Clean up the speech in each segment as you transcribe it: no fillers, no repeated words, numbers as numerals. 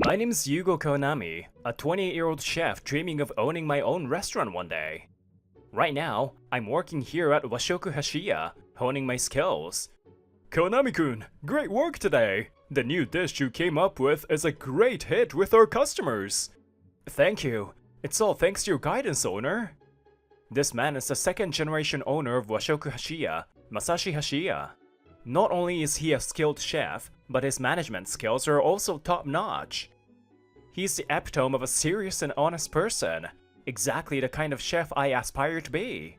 My name's Yugo Konami, a 28-year-old chef dreaming of owning my own restaurant one day. Right now, I'm working here at Washoku Hashiya, honing my skills. Konami-kun, great work today! The new dish you came up with is a great hit with our customers! Thank you. It's all thanks to your guidance, owner. This man is the second-generation owner of Washoku Hashiya, Masashi Hashiya. Not only is he a skilled chef, but his management skills are also top-notch. He's the epitome of a serious and honest person, exactly the kind of chef I aspire to be.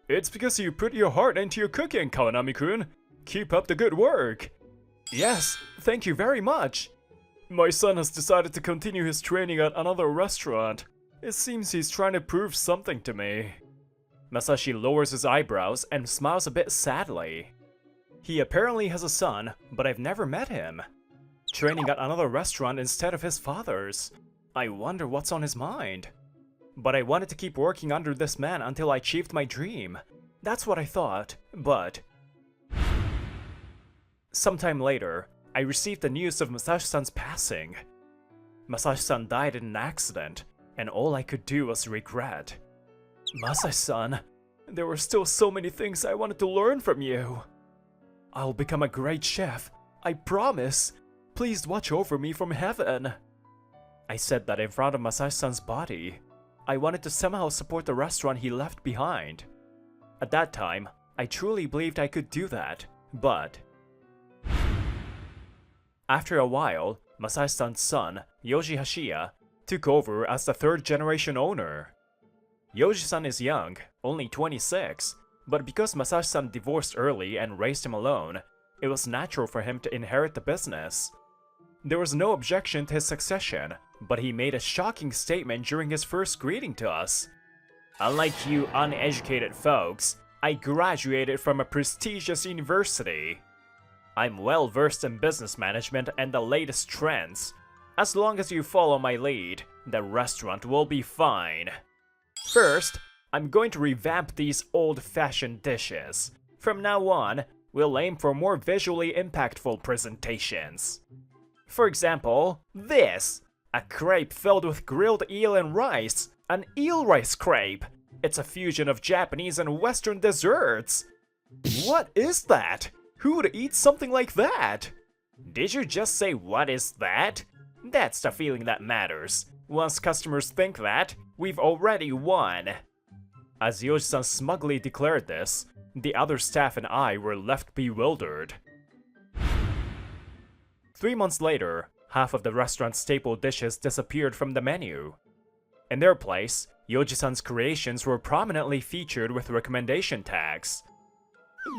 It's because you put your heart into your cooking, Kawanami-kun. Keep up the good work. Yes, thank you very much. My son has decided to continue his training at another restaurant. It seems he's trying to prove something to me. Masashi lowers his eyebrows and smiles a bit sadly. He apparently has a son, but I've never met him. Training at another restaurant instead of his father's. I wonder what's on his mind. But I wanted to keep working under this man until I achieved my dream. That's what I thought, but... Sometime later, I received the news of Masashi-san's passing. Masashi-san died in an accident, and all I could do was regret. Masashi-san, there were still so many things I wanted to learn from you. I'll become a great chef, I promise. Please watch over me from heaven. I said that in front of Masashi-san's body. I wanted to somehow support the restaurant he left behind. At that time, I truly believed I could do that, but... After a while, Masashi-san's son, Yoji Hashiya, took over as the third-generation owner. Yoji-san is young, only 26, but because Masashi-san divorced early and raised him alone, it was natural for him to inherit the business. There was no objection to his succession, but he made a shocking statement during his first greeting to us. Unlike you uneducated folks, I graduated from a prestigious university. I'm well versed in business management and the latest trends. As long as you follow my lead, the restaurant will be fine. First, I'm going to revamp these old-fashioned dishes. From now on, we'll aim for more visually impactful presentations. For example, this! A crepe filled with grilled eel and rice! An eel rice crepe! It's a fusion of Japanese and Western desserts! What is that? Who would eat something like that? Did you just say what is that? That's the feeling that matters. Once customers think that, we've already won. As Yoji-san smugly declared this, the other staff and I were left bewildered. 3 months later, half of the restaurant's staple dishes disappeared from the menu. In their place, Yoji-san's creations were prominently featured with recommendation tags.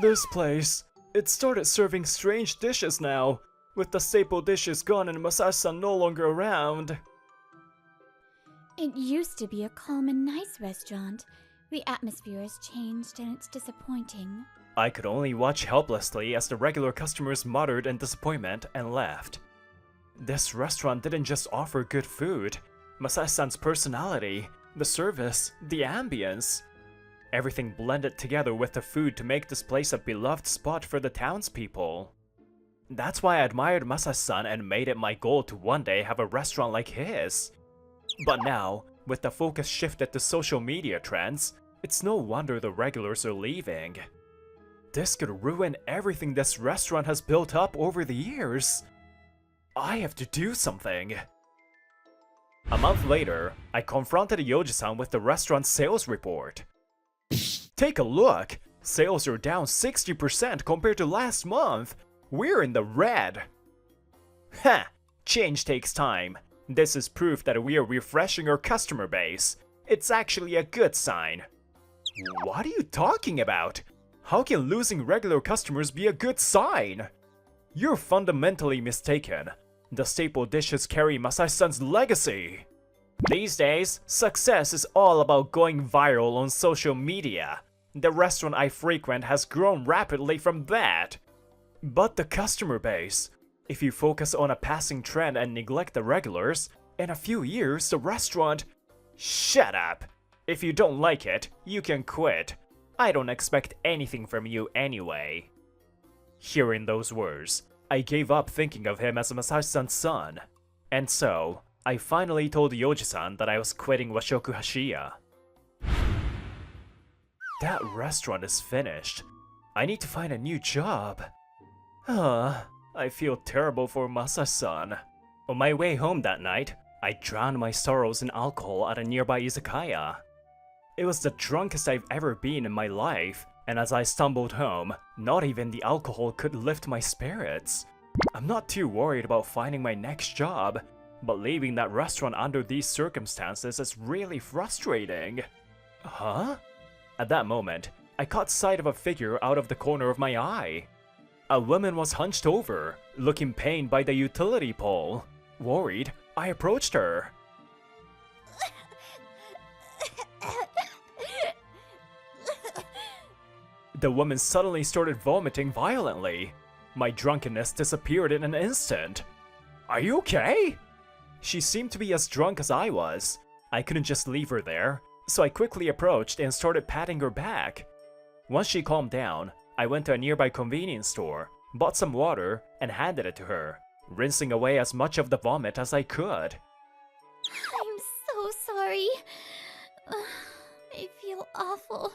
This place, it started serving strange dishes now, with the staple dishes gone and Masashi-san no longer around. It used to be a calm and nice restaurant. The atmosphere has changed and it's disappointing. I could only watch helplessly as the regular customers muttered in disappointment and left. This restaurant didn't just offer good food. Masashi-san's personality, the service, the ambience. Everything blended together with the food to make this place a beloved spot for the townspeople. That's why I admired Masashi-san and made it my goal to one day have a restaurant like his. But now, with the focus shifted to social media trends, it's no wonder the regulars are leaving. This could ruin everything this restaurant has built up over the years. I have to do something. A month later, I confronted Yoji-san with the restaurant's sales report. Take a look! Sales are down 60% compared to last month! We're in the red! Ha! Change takes time. This is proof that we are refreshing our customer base. It's actually a good sign. What are you talking about? How can losing regular customers be a good sign? You're fundamentally mistaken. The staple dishes carry Masashi-san's legacy. These days, success is all about going viral on social media. The restaurant I frequent has grown rapidly from that. But the customer base. If you focus on a passing trend and neglect the regulars, in a few years the restaurant... Shut up! If you don't like it, you can quit. I don't expect anything from you anyway. Hearing those words, I gave up thinking of him as Masashi-san's son. And so, I finally told Yoji-san that I was quitting Washoku Hashiya. That restaurant is finished. I need to find a new job. I feel terrible for Masa-san. On my way home that night, I drowned my sorrows in alcohol at a nearby izakaya. It was the drunkest I've ever been in my life, and as I stumbled home, not even the alcohol could lift my spirits. I'm not too worried about finding my next job, but leaving that restaurant under these circumstances is really frustrating. Huh? At that moment, I caught sight of a figure out of the corner of my eye. A woman was hunched over, looking pained by the utility pole. Worried, I approached her. The woman suddenly started vomiting violently. My drunkenness disappeared in an instant. Are you okay? She seemed to be as drunk as I was. I couldn't just leave her there, so I quickly approached and started patting her back. Once she calmed down, I went to a nearby convenience store, bought some water, and handed it to her, rinsing away as much of the vomit as I could. I'm so sorry. I feel awful.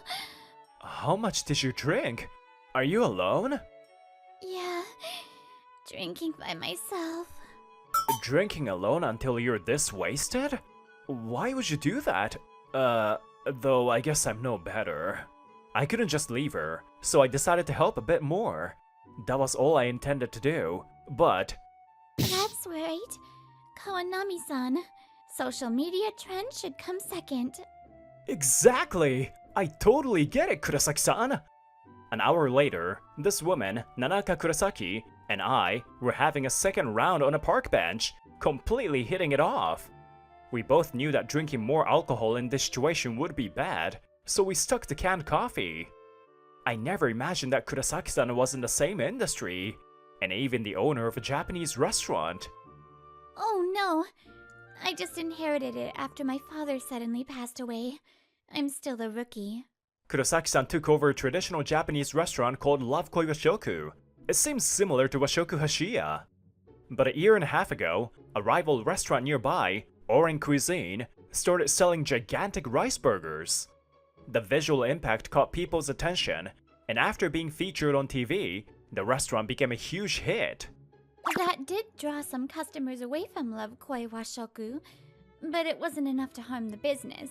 How much did you drink? Are you alone? Yeah, drinking by myself. Drinking alone until you're this wasted? Why would you do that? Though I guess I'm no better. I couldn't just leave her, so I decided to help a bit more. That was all I intended to do, but... That's right. Kawanami-san. Social media trend should come second. Exactly! I totally get it, Kurosaki-san! An hour later, this woman, Nanaka Kurosaki, and I were having a second round on a park bench, completely hitting it off. We both knew that drinking more alcohol in this situation would be bad, so we stuck to canned coffee. I never imagined that Kurosaki-san was in the same industry, and even the owner of a Japanese restaurant. Oh no, I just inherited it after my father suddenly passed away. I'm still a rookie. Kurosaki-san took over a traditional Japanese restaurant called Love Koi Washoku. It seems similar to Washoku Hashiya. But a year and a half ago, a rival restaurant nearby, Oren Cuisine, started selling gigantic rice burgers. The visual impact caught people's attention, and after being featured on TV, the restaurant became a huge hit. That did draw some customers away from Love Koi Washoku, but it wasn't enough to harm the business.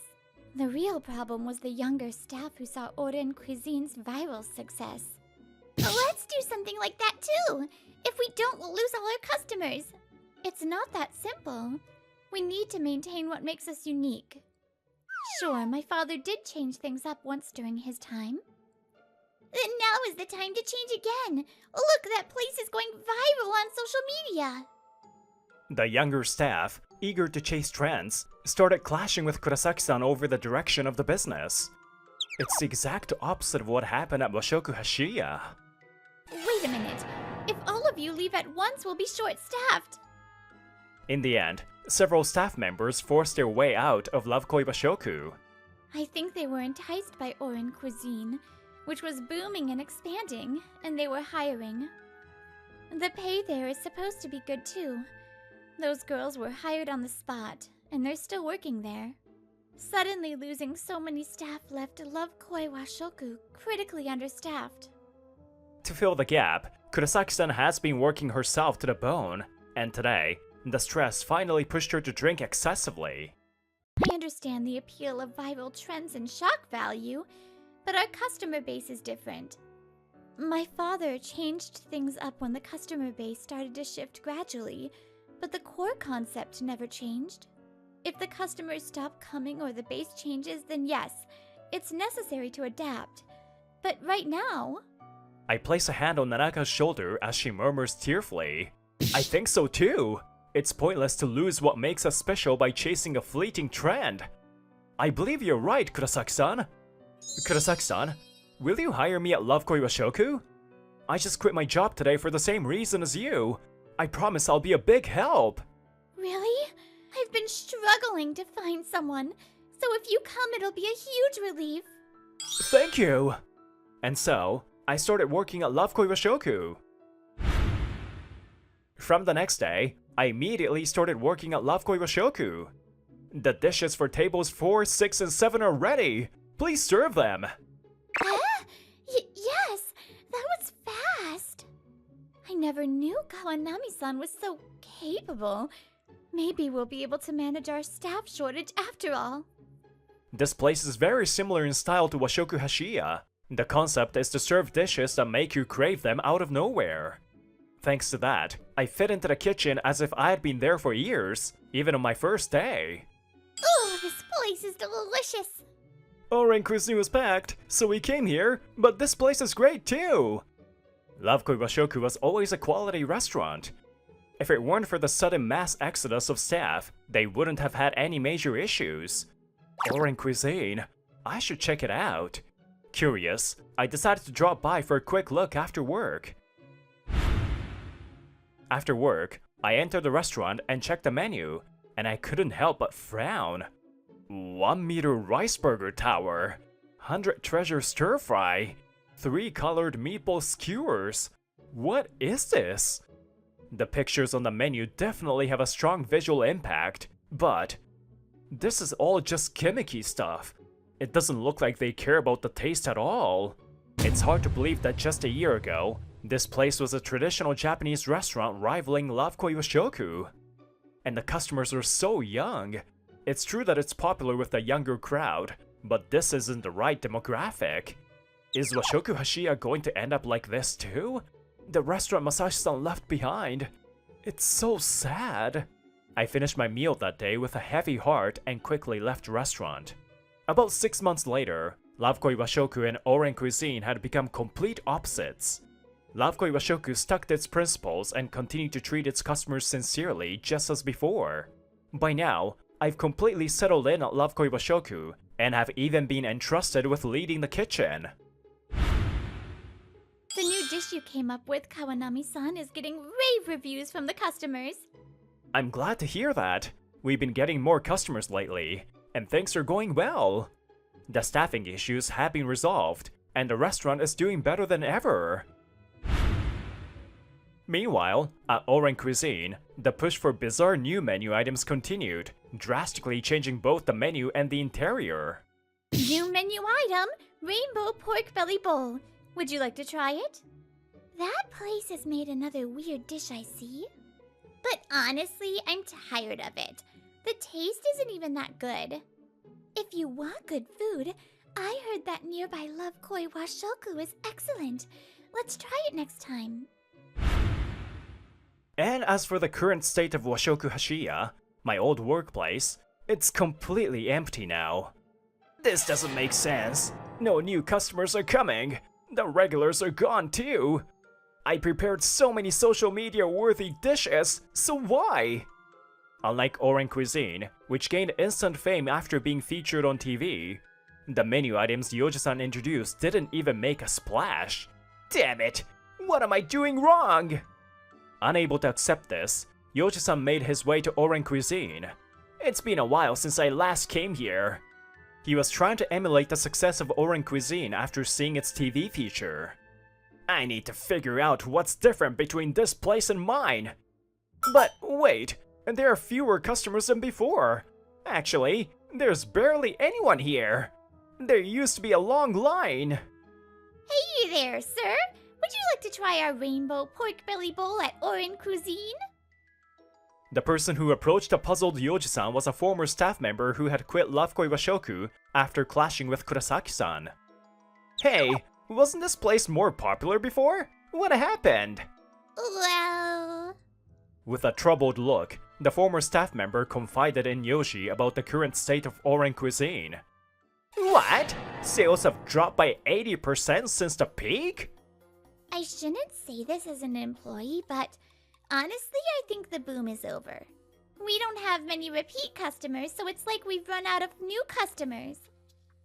The real problem was the younger staff who saw Oren Cuisine's viral success. Let's do something like that too! If we don't, we'll lose all our customers! It's not that simple. We need to maintain what makes us unique. Sure, my father did change things up once during his time. Then now is the time to change again! Look, that place is going viral on social media! The younger staff, eager to chase trends, started clashing with Kurosaki-san over the direction of the business. It's the exact opposite of what happened at Washoku Hashiya. Wait a minute. If all of you leave at once, we'll be short-staffed. In the end, several staff members forced their way out of Love Koi Washoku. I think they were enticed by Oren Cuisine, which was booming and expanding, and they were hiring. The pay there is supposed to be good too. Those girls were hired on the spot, and they're still working there. Suddenly losing so many staff left Love Koi Washoku critically understaffed. To fill the gap, Kurosaki-san has been working herself to the bone, and today, the stress finally pushed her to drink excessively. I understand the appeal of viral trends and shock value, but our customer base is different. My father changed things up when the customer base started to shift gradually, but the core concept never changed. If the customers stop coming or the base changes, then yes, it's necessary to adapt. But right now... I place a hand on Nanaka's shoulder as she murmurs tearfully. I think so too! It's pointless to lose what makes us special by chasing a fleeting trend. I believe you're right, Kurosaki-san. Kurosaki-san, will you hire me at Love Koi Washoku? I just quit my job today for the same reason as you. I promise I'll be a big help. Really? I've been struggling to find someone, so if you come, it'll be a huge relief. Thank you! And so, I started working at Love Koi Washoku. From the next day, I immediately started working at Love Koi Washoku. The dishes for tables 4, 6, and 7 are ready. Please serve them. Yes, that was fast. I never knew Kawanami-san was so capable. Maybe we'll be able to manage our staff shortage after all. This place is very similar in style to Washoku Hashiya. The concept is to serve dishes that make you crave them out of nowhere. Thanks to that, I fit into the kitchen as if I had been there for years, even on my first day. Oh, this place is delicious. Oren cuisine was packed, so we came here, but this place is great too! Love Koi Washoku was always a quality restaurant. If it weren't for the sudden mass exodus of staff, they wouldn't have had any major issues. Oren cuisine, I should check it out. Curious, I decided to drop by for a quick look after work. After work, I entered the restaurant and checked the menu, and I couldn't help but frown. 1-meter rice burger tower, 100 treasure stir fry, 3 colored meatball skewers. What is this? The pictures on the menu definitely have a strong visual impact, but this is all just gimmicky stuff. It doesn't look like they care about the taste at all. It's hard to believe that just a year ago, this place was a traditional Japanese restaurant rivaling Love Koi Washoku. And the customers are so young. It's true that it's popular with the younger crowd, but this isn't the right demographic. Is Washoku Hashiya going to end up like this too? The restaurant Masashi-san left behind. It's so sad. I finished my meal that day with a heavy heart and quickly left the restaurant. About 6 months later, Love Koi Washoku and Oren Cuisine had become complete opposites. Love Koi Washoku stuck to its principles and continued to treat its customers sincerely just as before. By now, I've completely settled in at Love Koi Washoku and have even been entrusted with leading the kitchen. The new dish you came up with, Kawanami-san, is getting rave reviews from the customers. I'm glad to hear that. We've been getting more customers lately, and things are going well. The staffing issues have been resolved, and the restaurant is doing better than ever. Meanwhile, at Oren Cuisine, the push for bizarre new menu items continued, drastically changing both the menu and the interior. New menu item, rainbow pork belly bowl. Would you like to try it? That place has made another weird dish, I see. But honestly, I'm tired of it. The taste isn't even that good. If you want good food, I heard that nearby Love Koi Washoku is excellent. Let's try it next time. And as for the current state of Washoku Hashiya, my old workplace, it's completely empty now. This doesn't make sense. No new customers are coming. The regulars are gone too. I prepared so many social media worthy dishes, so why? Unlike Oren Cuisine, which gained instant fame after being featured on TV, the menu items Yoji-san introduced didn't even make a splash. Damn it! What am I doing wrong? Unable to accept this, Yoji-san made his way to Oren Cuisine. It's been a while since I last came here. He was trying to emulate the success of Oren Cuisine after seeing its TV feature. I need to figure out what's different between this place and mine. But wait, there are fewer customers than before. Actually, there's barely anyone here. There used to be a long line. Hey there, sir! Would you like to try our rainbow pork belly bowl at Oren Cuisine? The person who approached the puzzled Yoji-san was a former staff member who had quit Love Koi Washoku after clashing with Kurasaki-san. Hey, wasn't this place more popular before? What happened? Well... With a troubled look, the former staff member confided in Yoshi about the current state of Oren Cuisine. What? Sales have dropped by 80% since the peak? I shouldn't say this as an employee, but honestly, I think the boom is over. We don't have many repeat customers, so it's like we've run out of new customers.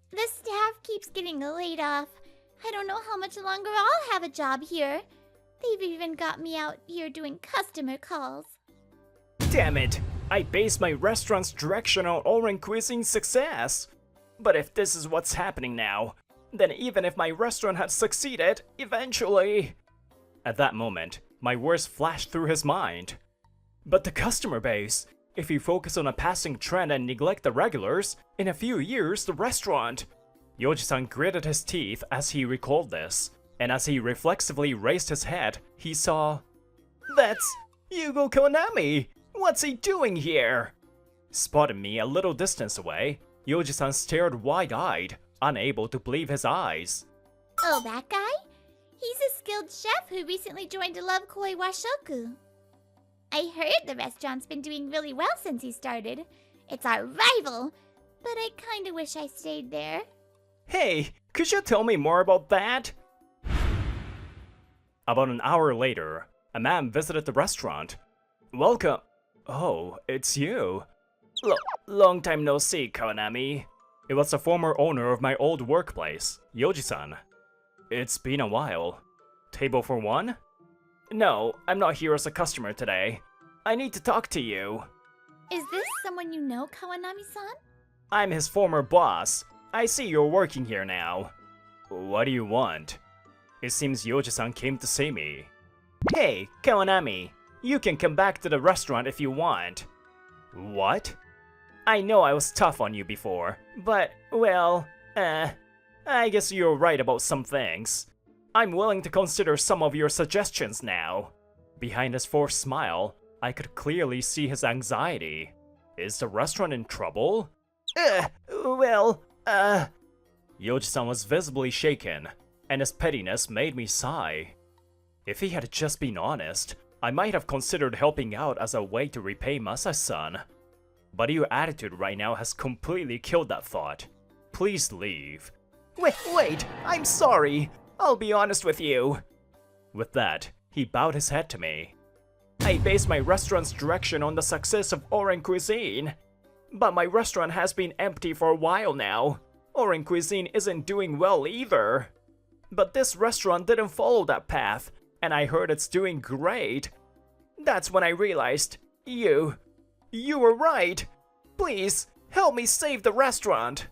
The staff keeps getting laid off. I don't know how much longer I'll have a job here. They've even got me out here doing customer calls. Damn it! I base my restaurant's direction on Oren Cuisine's success. But if this is what's happening now, then even if my restaurant had succeeded, eventually... At that moment, my words flashed through his mind. But the customer base! If you focus on a passing trend and neglect the regulars, in a few years the restaurant... Yoji-san gritted his teeth as he recalled this, and as he reflexively raised his head, he saw... That's Yugo Konami! What's he doing here? Spotting me a little distance away, Yoji-san stared wide-eyed, unable to believe his eyes. Oh, that guy? He's a skilled chef who recently joined Love Koi Washoku. I heard the restaurant's been doing really well since he started. It's our rival, but I kinda wish I stayed there. Hey, could you tell me more about that? About an hour later, a man visited the restaurant. Welcome. Oh, it's you. Long time no see, Konami. It was the former owner of my old workplace, Yoji-san. It's been a while. Table for one? No, I'm not here as a customer today. I need to talk to you. Is this someone you know, Kawanami-san? I'm his former boss. I see you're working here now. What do you want? It seems Yoji-san came to see me. Hey, Kawanami, you can come back to the restaurant if you want. What? I know I was tough on you before, but, well, I guess you're right about some things. I'm willing to consider some of your suggestions now. Behind his forced smile, I could clearly see his anxiety. Is the restaurant in trouble? Yoji-san was visibly shaken, and his pettiness made me sigh. If he had just been honest, I might have considered helping out as a way to repay Masashi-san. But your attitude right now has completely killed that thought. Please leave. Wait, I'm sorry. I'll be honest with you. With that, he bowed his head to me. I base my restaurant's direction on the success of Oren Cuisine. But my restaurant has been empty for a while now. Oren Cuisine isn't doing well either. But this restaurant didn't follow that path, and I heard it's doing great. That's when I realized, you were right. Please, help me save the restaurant.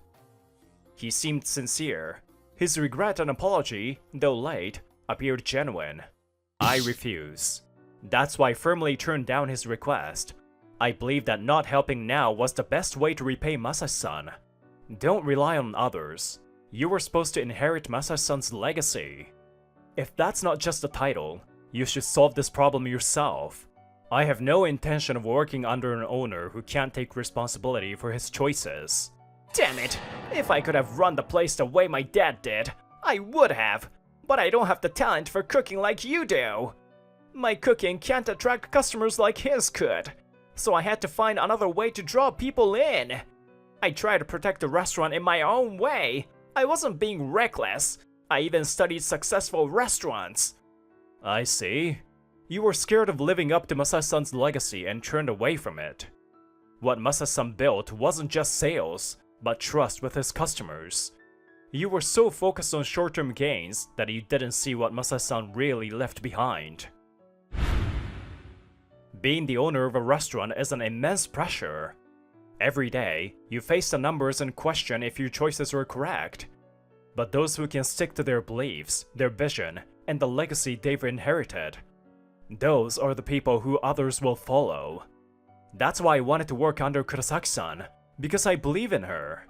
He seemed sincere. His regret and apology, though late, appeared genuine. I refuse. That's why I firmly turned down his request. I believe that not helping now was the best way to repay Masashi-san. Don't rely on others. You were supposed to inherit Masashi-san's legacy. If that's not just a title, you should solve this problem yourself. I have no intention of working under an owner who can't take responsibility for his choices. Damn it! If I could have run the place the way my dad did, I would have! But I don't have the talent for cooking like you do! My cooking can't attract customers like his could, so I had to find another way to draw people in. I tried to protect the restaurant in my own way. I wasn't being reckless. I even studied successful restaurants. I see. You were scared of living up to Masashi-san's legacy and turned away from it. What Masashi-san built wasn't just sales, but trust with his customers. You were so focused on short-term gains that you didn't see what Masashi-san really left behind. Being the owner of a restaurant is an immense pressure. Every day, you face the numbers and question if your choices were correct. But those who can stick to their beliefs, their vision, and the legacy they've inherited, those are the people who others will follow. That's why I wanted to work under Kurosaki-san, because I believe in her.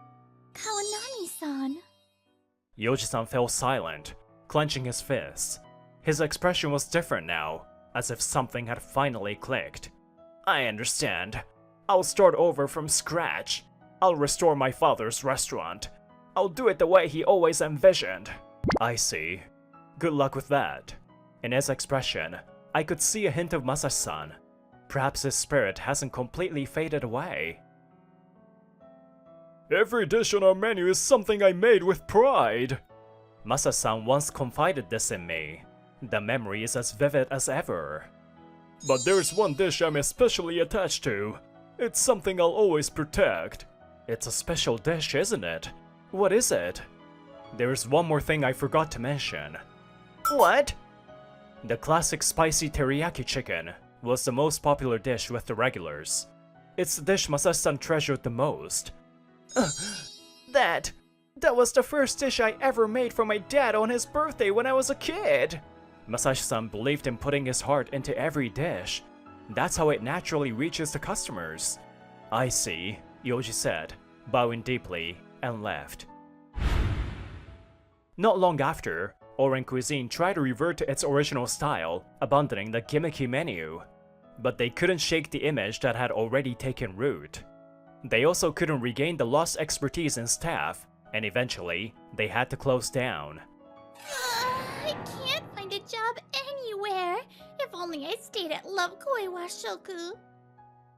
Kawanami-san. Yoji-san fell silent, clenching his fists. His expression was different now, as if something had finally clicked. I understand. I'll start over from scratch. I'll restore my father's restaurant. I'll do it the way he always envisioned. I see. Good luck with that. In his expression, I could see a hint of Masashi-san. Perhaps his spirit hasn't completely faded away. Every dish on our menu is something I made with pride. Masashi-san once confided this in me. The memory is as vivid as ever. But there's one dish I'm especially attached to. It's something I'll always protect. It's a special dish, isn't it? What is it? There's one more thing I forgot to mention. What? The classic spicy teriyaki chicken was the most popular dish with the regulars. It's the dish Masashi-san treasured the most. That was the first dish I ever made for my dad on his birthday when I was a kid. Masashi-san believed in putting his heart into every dish. That's how it naturally reaches the customers. I see, Yoji said, bowing deeply, and left. Not long after, Oren Cuisine tried to revert to its original style, abandoning the gimmicky menu. But they couldn't shake the image that had already taken root. They also couldn't regain the lost expertise in staff, and eventually, they had to close down. I can't find a job anywhere. If only I stayed at Love Koi Washoku.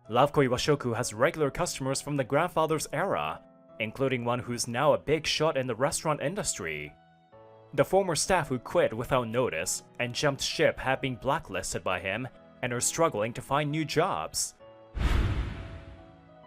Love Koi Washoku has regular customers from the grandfather's era, including one who's now a big shot in the restaurant industry. The former staff who quit without notice and jumped ship have been blacklisted by him and are struggling to find new jobs.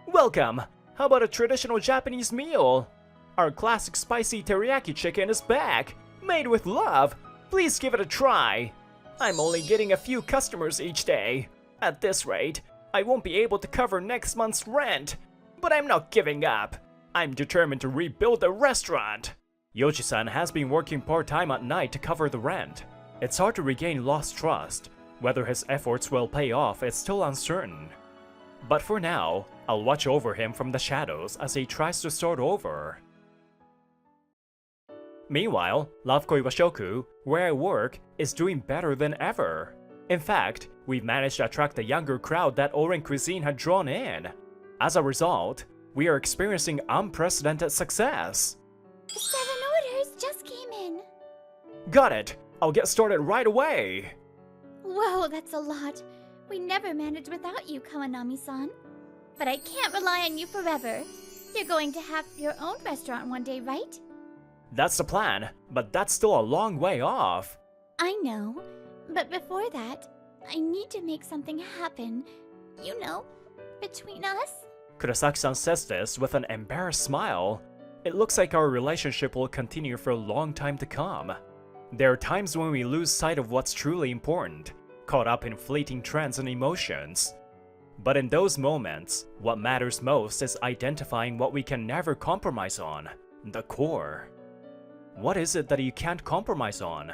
Welcome! How about a traditional Japanese meal? Our classic spicy teriyaki chicken is back! Made with love! Please give it a try! I'm only getting a few customers each day. At this rate, I won't be able to cover next month's rent. But I'm not giving up. I'm determined to rebuild the restaurant. Yoji-san has been working part-time at night to cover the rent. It's hard to regain lost trust. Whether his efforts will pay off is still uncertain. But for now, I'll watch over him from the shadows as he tries to start over. Meanwhile, Love Koi Washoku, where I work, is doing better than ever. In fact, we've managed to attract the younger crowd that Oren Cuisine had drawn in. As a result, we are experiencing unprecedented success. 7 orders just came in. Got it! I'll get started right away! Whoa, that's a lot. We never managed without you, Kawanami-san. But I can't rely on you forever. You're going to have your own restaurant one day, right? That's the plan, but that's still a long way off. I know, but before that, I need to make something happen. You know, between us. Kurosaki-san says this with an embarrassed smile. It looks like our relationship will continue for a long time to come. There are times when we lose sight of what's truly important, caught up in fleeting trends and emotions. But in those moments, what matters most is identifying what we can never compromise on, the core. What is it that you can't compromise on?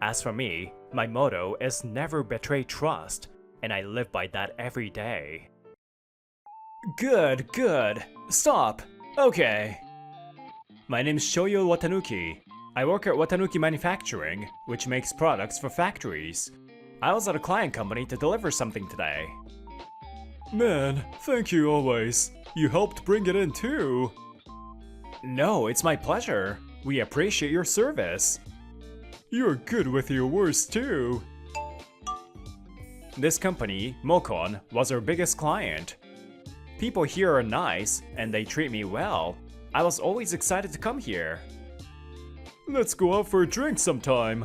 As for me, my motto is never betray trust, and I live by that every day. Good. Stop. Okay. My name is Shoyo Watanuki. I work at Watanuki Manufacturing, which makes products for factories. I was at a client company to deliver something today. Man, thank you always. You helped bring it in too. No, it's my pleasure. We appreciate your service. You're good with your words too. This company, Mocon, was our biggest client. People here are nice, and they treat me well. I was always excited to come here. Let's go out for a drink sometime.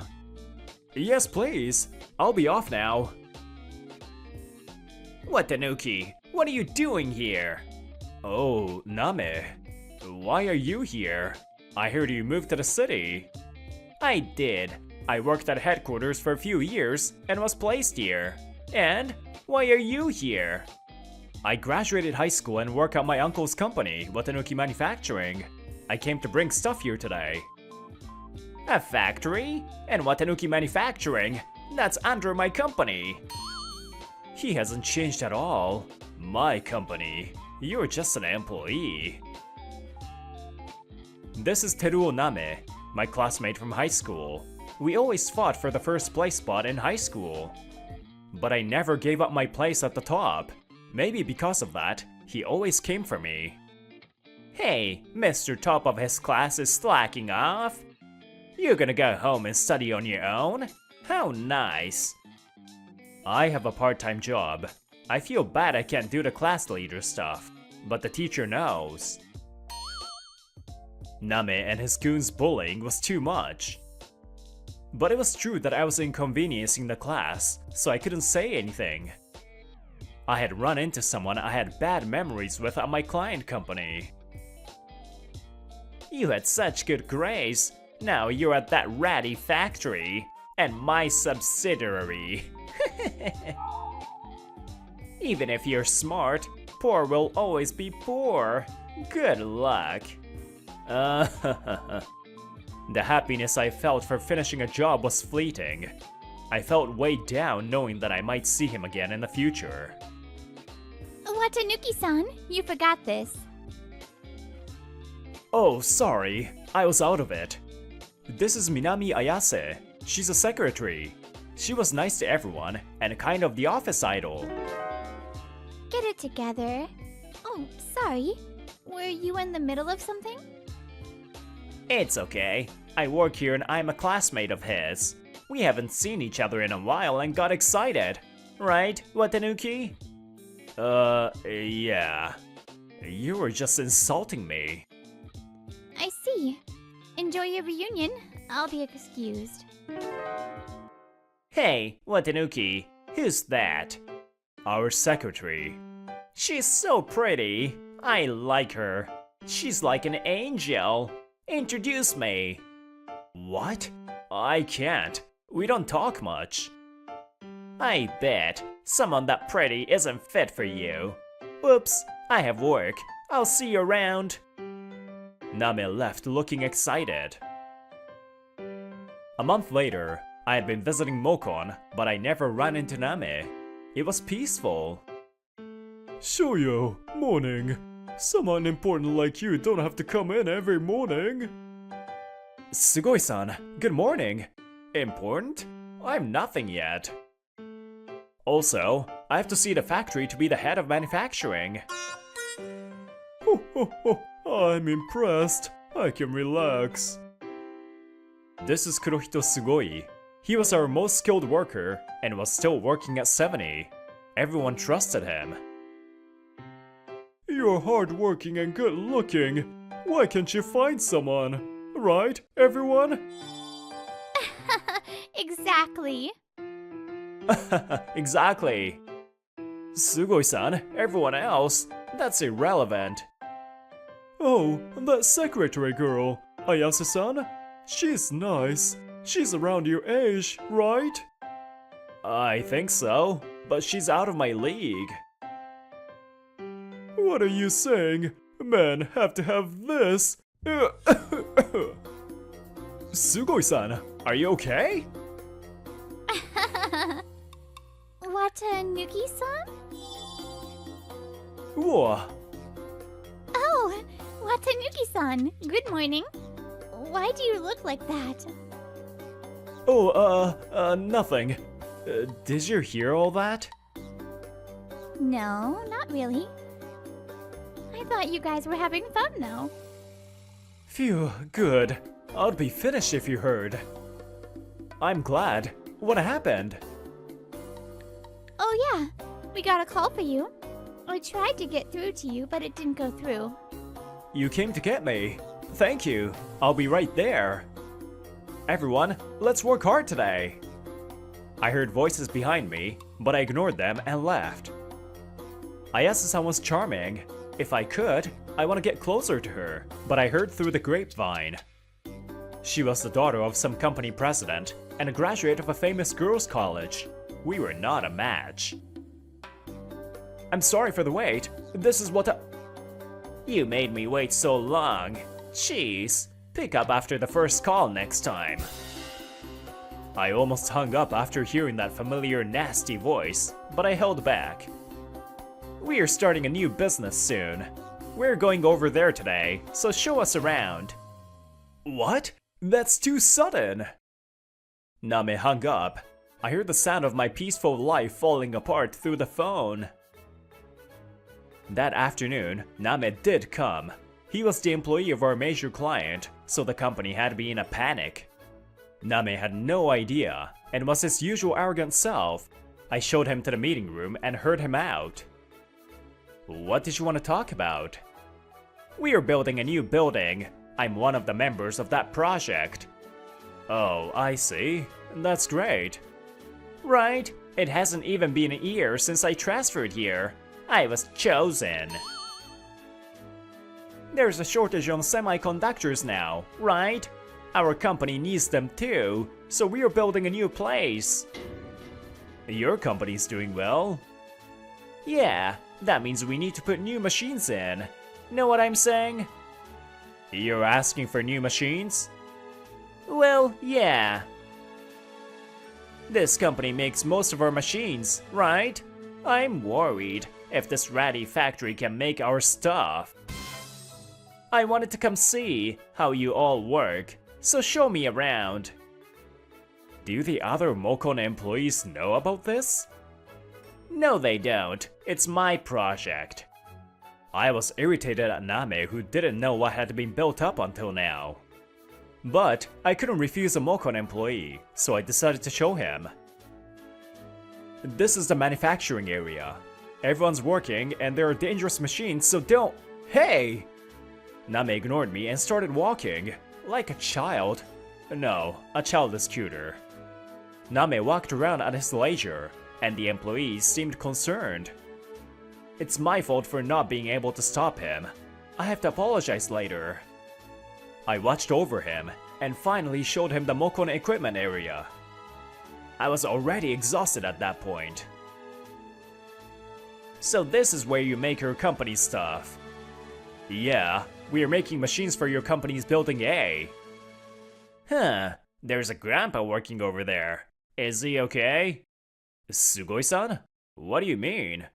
Yes, please. I'll be off now. Watanuki, what are you doing here? Oh, Name. Why are you here? I heard you moved to the city. I did. I worked at headquarters for a few years and was placed here. And why are you here? I graduated high school and work at my uncle's company, Watanuki Manufacturing. I came to bring stuff here today. A factory? And Watanuki Manufacturing? That's under my company. He hasn't changed at all. My company. You're just an employee. This is Teruo Name, my classmate from high school. We always fought for the first place spot in high school. But I never gave up my place at the top. Maybe because of that, he always came for me. Hey, Mr. Top of his class is slacking off. You're gonna go home and study on your own? How nice. I have a part-time job. I feel bad I can't do the class leader stuff, but the teacher knows. Name and his goons' bullying was too much. But it was true that I was inconveniencing the class, so I couldn't say anything. I had run into someone I had bad memories with at my client company. You had such good grades. Now you're at that ratty factory, and my subsidiary. Even if you're smart, poor will always be poor. Good luck. The happiness I felt for finishing a job was fleeting. I felt weighed down knowing that I might see him again in the future. Watanuki-san, you forgot this. Oh, sorry. I was out of it. This is Minami Ayase. She's a secretary. She was nice to everyone and kind of the office idol. Get it together. Oh, sorry. Were you in the middle of something? It's okay. I work here and I'm a classmate of his. We haven't seen each other in a while and got excited. Right, Watanuki? Yeah. You were just insulting me. I see. Enjoy your reunion. I'll be excused. Hey, Watanuki, who's that? Our secretary. She's so pretty. I like her. She's like an angel. Introduce me. What? I can't. We don't talk much. I bet someone that pretty isn't fit for you. Oops, I have work. I'll see you around. Name left looking excited. A month later, I had been visiting Mokon, but I never ran into Name. It was peaceful. Shoyo, morning. Someone important like you don't have to come in every morning. Sugoi-san, good morning. Important? I'm nothing yet. Also, I have to see the factory to be the head of manufacturing. I'm impressed. I can relax. This is Kurohito Sugoi. He was our most skilled worker and was still working at 70. Everyone trusted him. You're hardworking and good looking. Why can't you find someone? Right, everyone? Exactly. Exactly. Sugoi-san, everyone else, that's irrelevant. Oh, that secretary girl, Ayase-san? She's nice. She's around your age, right? I think so, but she's out of my league. What are you saying? Men have to have this. Sugoi-san, are you okay? Watanuki-san? Whoa. Oh, Watanuki-san, good morning. Why do you look like that? Oh, nothing. Did you hear all that? No, not really. I thought you guys were having fun though. Phew, good. I'd be finished if you heard. I'm glad. What happened? Oh yeah, we got a call for you. I tried to get through to you, but it didn't go through. You came to get me. Thank you. I'll be right there. Everyone, let's work hard today. I heard voices behind me, but I ignored them and left. Ayase-san was charming. If I could, I want to get closer to her, but I heard through the grapevine. She was the daughter of some company president and a graduate of a famous girls' college. We were not a match. I'm sorry for the wait. This is what You made me wait so long. Jeez, pick up after the first call next time. I almost hung up after hearing that familiar nasty voice, but I held back. We are starting a new business soon. We're going over there today, so show us around. What? That's too sudden! Name hung up. I heard the sound of my peaceful life falling apart through the phone. That afternoon, Name did come. He was the employee of our major client, so the company had to be in a panic. Name had no idea, and was his usual arrogant self. I showed him to the meeting room and heard him out. What did you want to talk about? We are building a new building. I'm one of the members of that project. Oh, I see. That's great. Right, it hasn't even been a year since I transferred here. I was chosen. There's a shortage on semiconductors now, right? Our company needs them too, so we are building a new place. Your company's doing well. Yeah, that means we need to put new machines in. Know what I'm saying? You're asking for new machines? Well, yeah. This company makes most of our machines, right? I'm worried if this ratty factory can make our stuff. I wanted to come see how you all work, so show me around. Do the other Mokon employees know about this? No, they don't. It's my project. I was irritated at Name, who didn't know what had been built up until now. But I couldn't refuse a Mokon employee, so I decided to show him. This is the manufacturing area. Everyone's working and there are dangerous machines, so don't— Hey! Name ignored me and started walking, like a child. No, a child is cuter. Name walked around at his leisure, and the employees seemed concerned. It's my fault for not being able to stop him. I have to apologize later. I watched over him, and finally showed him the Mokon equipment area. I was already exhausted at that point. So this is where you make your company's stuff. Yeah, we are making machines for your company's building A. Huh, there's a grandpa working over there. Is he okay? Sugoi-san? What do you mean?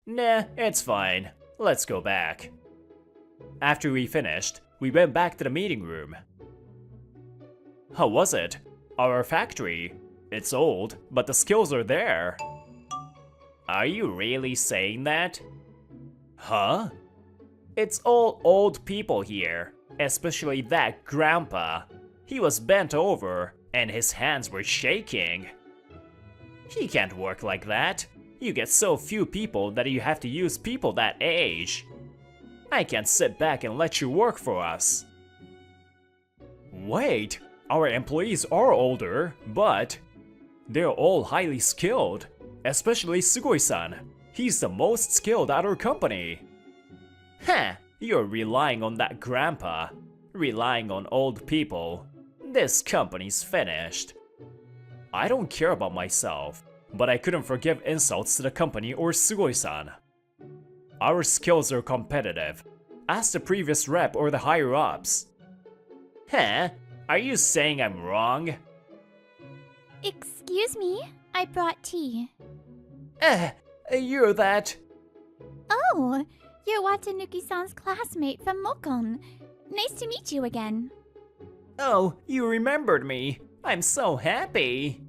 Nah, it's fine. Let's go back. After we finished, we went back to the meeting room. How was it? Our factory? It's old, but the skills are there. Are you really saying that? Huh? It's all old people here, especially that grandpa. He was bent over, and his hands were shaking. He can't work like that. You get so few people that you have to use people that age. I can't sit back and let you work for us. Wait, our employees are older, but they're all highly skilled, especially Sugoi-san. He's the most skilled at our company. Huh, you're relying on that grandpa, relying on old people. This company's finished. I don't care about myself, but I couldn't forgive insults to the company or Sugoi-san. Our skills are competitive. Ask the previous rep or the higher-ups. Huh? Are you saying I'm wrong? Excuse me, I brought tea. You're that... Oh, you're Watanuki-san's classmate from Mokon. Nice to meet you again. Oh, you remembered me. I'm so happy.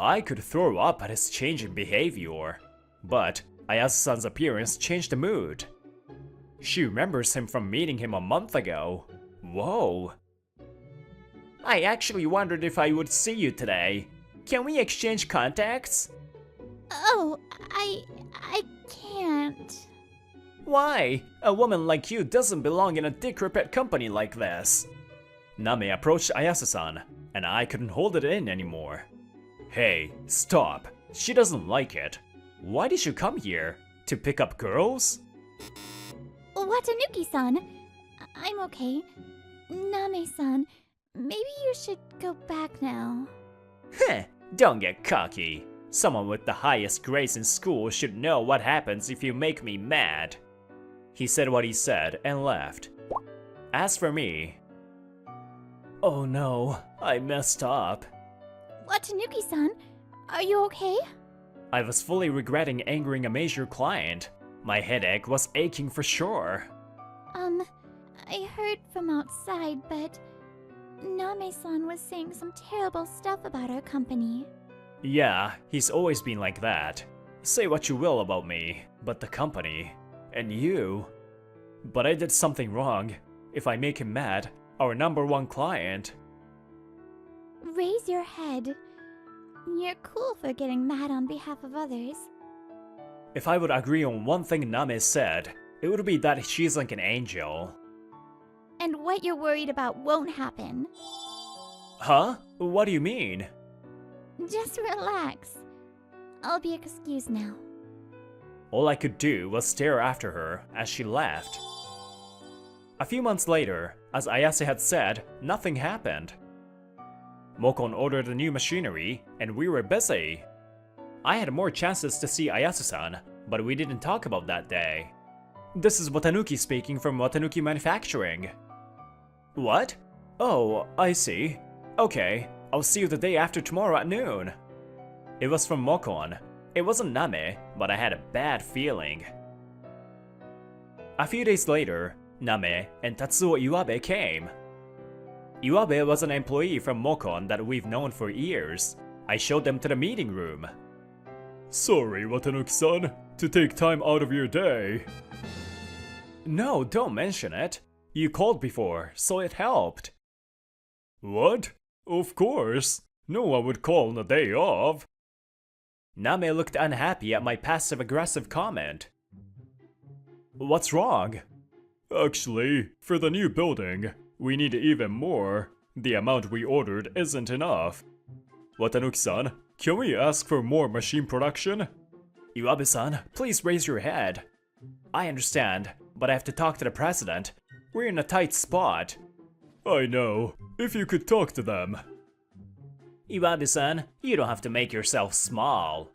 I could throw up at his change in behavior, but Ayase-san's appearance changed the mood. She remembers him from meeting him a month ago. Whoa. I actually wondered if I would see you today. Can we exchange contacts? Oh, I can't. Why? A woman like you doesn't belong in a decrepit company like this. Name approached Ayase-san, and I couldn't hold it in anymore. Hey, stop. She doesn't like it. Why did you come here? To pick up girls? Watanuki-san, I'm okay. Name-san, maybe you should go back now. Heh, don't get cocky. Someone with the highest grades in school should know what happens if you make me mad. He said what he said and left. As for me... Oh no, I messed up. Watanuki-san, are you okay? I was fully regretting angering a major client. My headache was aching for sure. I heard from outside, but Name-san was saying some terrible stuff about our company. Yeah, he's always been like that. Say what you will about me, but the company, and you. But I did something wrong. If I make him mad, our #1 client. Raise your head. You're cool for getting mad on behalf of others. If I would agree on one thing Name said, it would be that she's like an angel. And what you're worried about won't happen. Huh? What do you mean? Just relax. I'll be excused now. All I could do was stare after her as she left. A few months later, as Ayase had said, nothing happened. Mokon ordered the new machinery, and we were busy. I had more chances to see Ayase-san, but we didn't talk about that day. This is Watanuki speaking from Watanuki Manufacturing. What? Oh, I see. Okay, I'll see you the day after tomorrow at noon. It was from Mokon. It wasn't Name, but I had a bad feeling. A few days later, Name and Tatsuo Iwabe came. Iwabe was an employee from Mokon that we've known for years. I showed them to the meeting room. Sorry, Watanuki-san, to take time out of your day. No, don't mention it. You called before, so it helped. What? Of course. No one would call on a day off. Name looked unhappy at my passive-aggressive comment. What's wrong? Actually, for the new building, we need even more. The amount we ordered isn't enough. Watanuki-san, can we ask for more machine production? Iwabe-san, please raise your head. I understand, but I have to talk to the president. We're in a tight spot. I know. If you could talk to them. Iwabe-san, you don't have to make yourself small.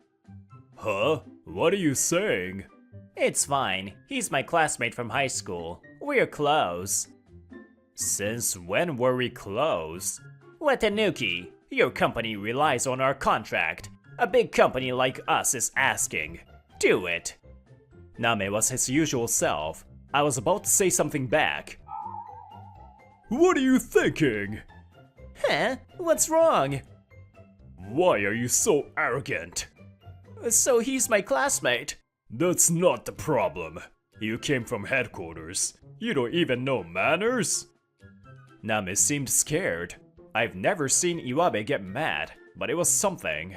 Huh? What are you saying? It's fine. He's my classmate from high school. We're close. Since when were we close? Watanuki, your company relies on our contract. A big company like us is asking. Do it. Name was his usual self. I was about to say something back. What are you thinking? Huh? What's wrong? Why are you so arrogant? So he's my classmate. That's not the problem. You came from headquarters. You don't even know manners? Name seemed scared. I've never seen Iwabe get mad, but it was something.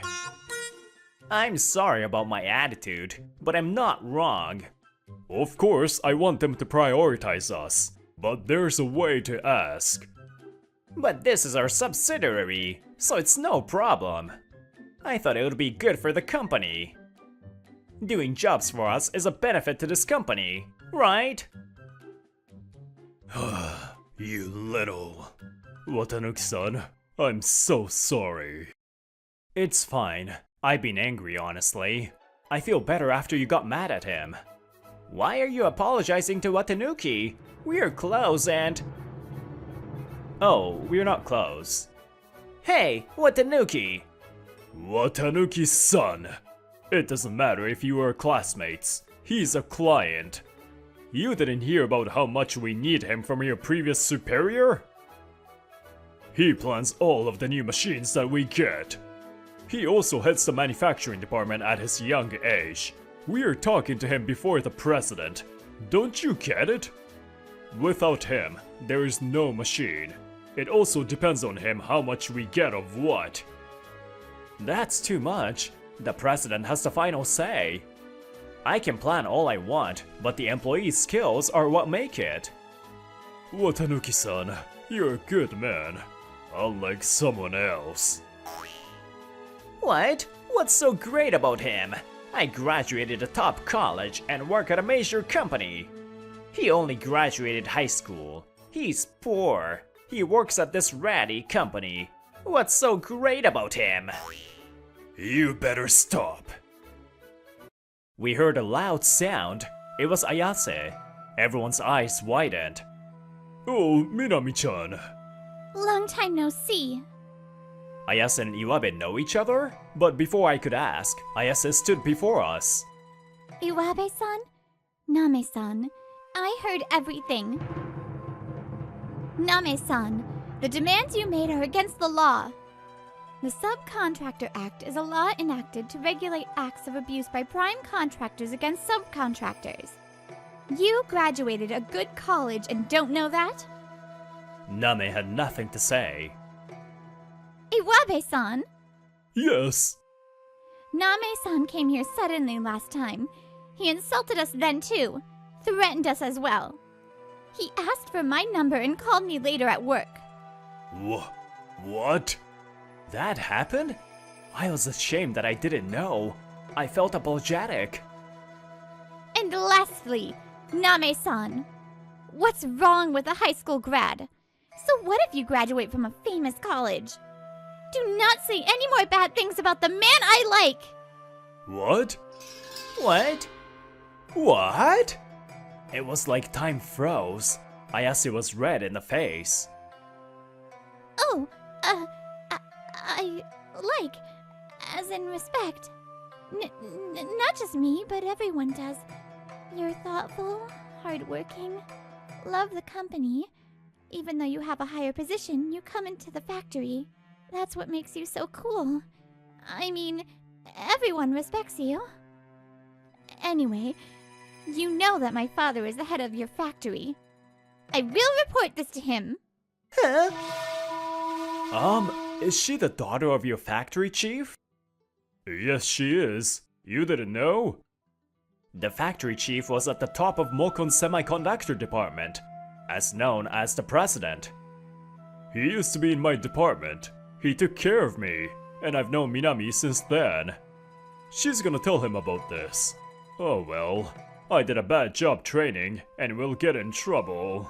I'm sorry about my attitude, but I'm not wrong. Of course, I want them to prioritize us, but there's a way to ask. But this is our subsidiary, so it's no problem. I thought it would be good for the company. Doing jobs for us is a benefit to this company, right? You little... Watanuki-san, I'm so sorry. It's fine. I've been angry, honestly. I feel better after you got mad at him. Why are you apologizing to Watanuki? We're close and... Oh, we're not close. Hey, Watanuki! Watanuki-san! It doesn't matter if you are classmates. He's a client. You didn't hear about how much we need him from your previous superior? He plans all of the new machines that we get. He also heads the manufacturing department at his young age. We're talking to him before the president. Don't you get it? Without him, there is no machine. It also depends on him how much we get of what. That's too much. The president has the final say. I can plan all I want, but the employee's skills are what make it. Watanuki-san, you're a good man. Unlike someone else. What? What's so great about him? I graduated a top college and work at a major company. He only graduated high school. He's poor. He works at this ratty company. What's so great about him? You better stop. We heard a loud sound. It was Ayase. Everyone's eyes widened. Oh, Minami-chan. Long time no see. Ayase and Iwabe know each other? But before I could ask, Ayase stood before us. Iwabe-san? Name-san, I heard everything. Name-san, the demands you made are against the law. The Subcontractor Act is a law enacted to regulate acts of abuse by prime contractors against subcontractors. You graduated a good college and don't know that? Name had nothing to say. Iwabe-san! Yes. Name-san came here suddenly last time. He insulted us then too, threatened us as well. He asked for my number and called me later at work. What? That happened? I was ashamed that I didn't know. I felt apologetic. And lastly, Name-san. What's wrong with a high school grad? So what if you graduate from a famous college? Do not say any more bad things about the man I like! What? What? What? It was like time froze. Ayase was red in the face. Oh, I like, as in respect. Not just me, but everyone does. You're thoughtful, hardworking, love the company. Even though you have a higher position, you come into the factory. That's what makes you so cool. I mean, everyone respects you. Anyway, you know that my father is the head of your factory. I will report this to him. Is she the daughter of your factory chief? Yes, she is. You didn't know? The factory chief was at the top of Mokon's semiconductor department, as known as the president. He used to be in my department. He took care of me, and I've known Minami since then. She's gonna tell him about this. Oh well, I did a bad job training, and will get in trouble.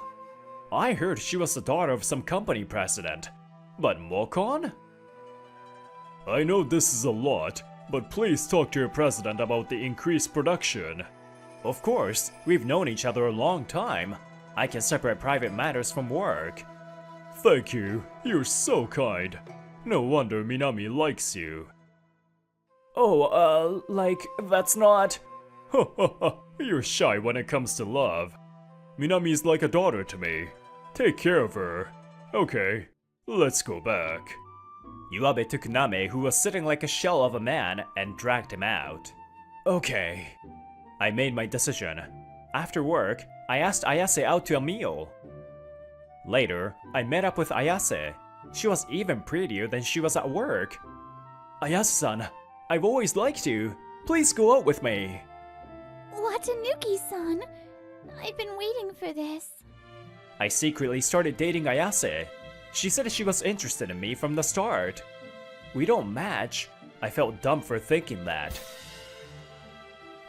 I heard she was the daughter of some company president. But Mokon? I know this is a lot, but please talk to your president about the increased production. Of course, we've known each other a long time. I can separate private matters from work. Thank you, you're so kind. No wonder Minami likes you. Oh, that's not... You're shy when it comes to love. Minami's like a daughter to me. Take care of her. Okay, let's go back. Yuabe took Name, who was sitting like a shell of a man, and dragged him out. Okay. I made my decision. After work, I asked Ayase out to a meal. Later, I met up with Ayase. She was even prettier than she was at work. Ayase-san, I've always liked you. Please go out with me. Watanuki-san, I've been waiting for this. I secretly started dating Ayase. She said she was interested in me from the start. We don't match. I felt dumb for thinking that.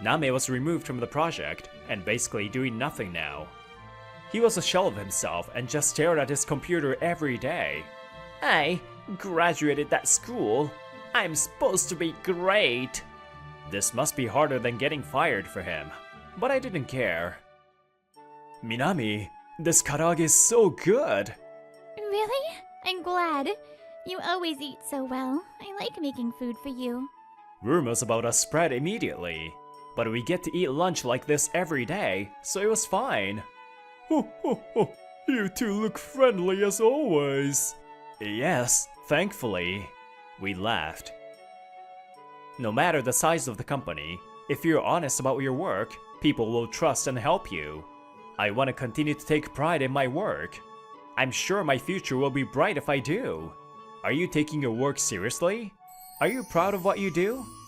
Name was removed from the project and basically doing nothing now. He was a shell of himself and just stared at his computer every day. I graduated that school. I'm supposed to be great. This must be harder than getting fired for him, but I didn't care. Minami, this karaage is so good. Really? I'm glad. You always eat so well. I like making food for you. Rumors about us spread immediately, but we get to eat lunch like this every day, so it was fine. Ho ho ho! You two look friendly as always. Yes, thankfully. We laughed. No matter the size of the company, if you're honest about your work, people will trust and help you. I want to continue to take pride in my work. I'm sure my future will be bright if I do. Are you taking your work seriously? Are you proud of what you do?